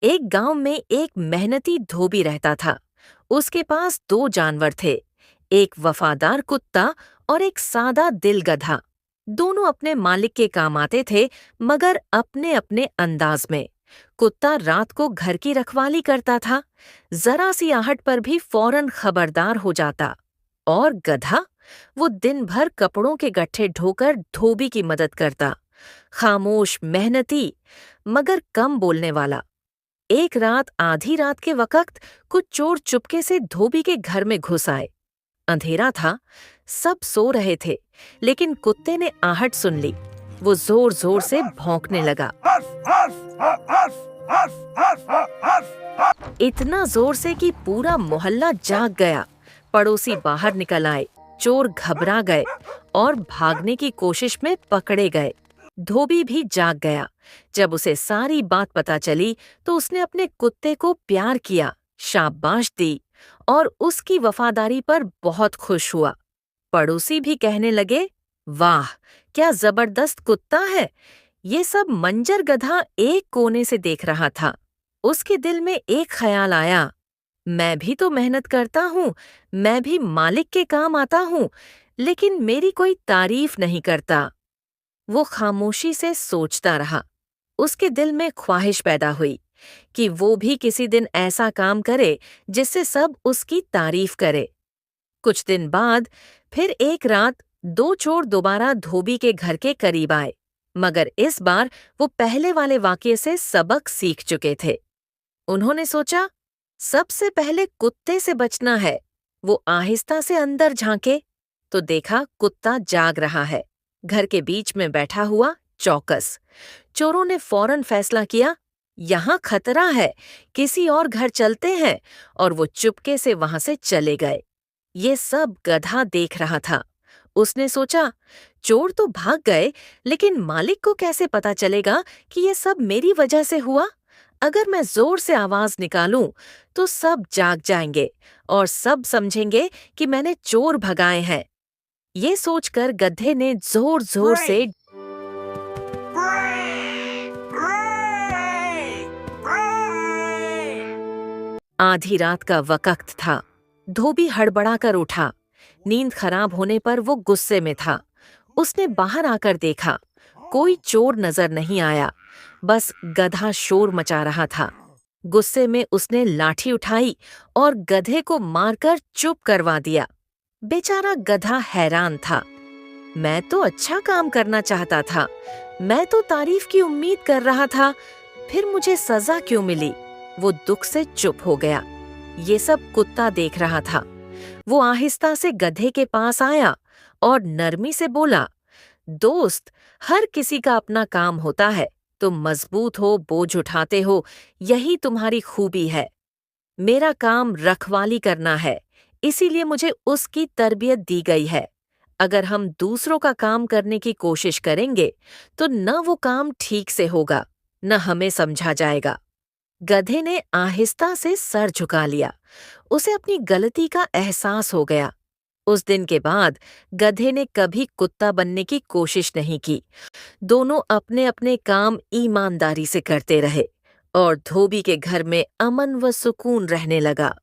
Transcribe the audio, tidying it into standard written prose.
एक गांव में एक मेहनती धोबी रहता था। उसके पास दो जानवर थे, एक वफादार कुत्ता और एक सादा दिल गधा। दोनों अपने मालिक के काम आते थे, मगर अपने अपने अंदाज में। कुत्ता रात को घर की रखवाली करता था, जरा सी आहट पर भी फौरन खबरदार हो जाता। और गधा, वो दिन भर कपड़ों के गट्ठे ढोकर धोबी की मदद करता। खामोश, मेहनती, मगर कम बोलने वाला। एक रात आधी रात के वक्त कुछ चोर चुपके से धोबी के घर में घुस आए। अंधेरा था, सब सो रहे थे, लेकिन कुत्ते ने आहट सुन ली। वो जोर जोर से भौंकने लगा, इतना जोर से कि पूरा मोहल्ला जाग गया। पड़ोसी बाहर निकल आए, चोर घबरा गए और भागने की कोशिश में पकड़े गए। धोबी भी जाग गया। जब उसे सारी बात पता चली तो उसने अपने कुत्ते को प्यार किया, शाबाश दी और उसकी वफादारी पर बहुत खुश हुआ। पड़ोसी भी कहने लगे, वाह, क्या जबरदस्त कुत्ता है। ये सब मंजर गधा एक कोने से देख रहा था। उसके दिल में एक ख्याल आया, मैं भी तो मेहनत करता हूँ, मैं भी मालिक के काम आता हूँ, लेकिन मेरी कोई तारीफ नहीं करता। वो खामोशी से सोचता रहा। उसके दिल में ख्वाहिश पैदा हुई कि वो भी किसी दिन ऐसा काम करे जिससे सब उसकी तारीफ करे। कुछ दिन बाद फिर एक रात दो चोर दोबारा धोबी के घर के करीब आए, मगर इस बार वो पहले वाले वाकये से सबक सीख चुके थे। उन्होंने सोचा, सबसे पहले कुत्ते से बचना है। वो आहिस्ता से अंदर झांके तो देखा कुत्ता जाग रहा है, घर के बीच में बैठा हुआ, चौकस। चोरों ने फौरन फैसला किया, यहाँ खतरा है, किसी और घर चलते हैं, और वो चुपके से वहां से चले गए। ये सब गधा देख रहा था। उसने सोचा, चोर तो भाग गए, लेकिन मालिक को कैसे पता चलेगा कि ये सब मेरी वजह से हुआ? अगर मैं जोर से आवाज निकालूं तो सब जाग जाएंगे और सब समझेंगे कि मैंने चोर भगाए हैं। ये सोचकर गधे ने जोर जोर से आधी रात का वक्त था। धोबी हड़बड़ा कर उठा। नींद खराब होने पर वो गुस्से में था। उसने बाहर आकर देखा, कोई चोर नजर नहीं आया, बस गधा शोर मचा रहा था। गुस्से में उसने लाठी उठाई और गधे को मारकर चुप करवा दिया। बेचारा गधा हैरान था। मैं तो अच्छा काम करना चाहता था, मैं तो तारीफ की उम्मीद कर रहा था, फिर मुझे सजा क्यों मिली? वो दुख से चुप हो गया। ये सब कुत्ता देख रहा था। वो आहिस्ता से गधे के पास आया और नरमी से बोला, दोस्त, हर किसी का अपना काम होता है। तुम मजबूत हो, बोझ उठाते हो, यही तुम्हारी खूबी है। मेरा काम रखवाली करना है, इसीलिए मुझे उसकी तरबियत दी गई है। अगर हम दूसरों का काम करने की कोशिश करेंगे तो न वो काम ठीक से होगा, न हमें समझा जाएगा। गधे ने आहिस्ता से सर झुका लिया। उसे अपनी गलती का एहसास हो गया। उस दिन के बाद गधे ने कभी कुत्ता बनने की कोशिश नहीं की। दोनों अपने अपने काम ईमानदारी से करते रहे और धोबी के घर में अमन व सुकून रहने लगा।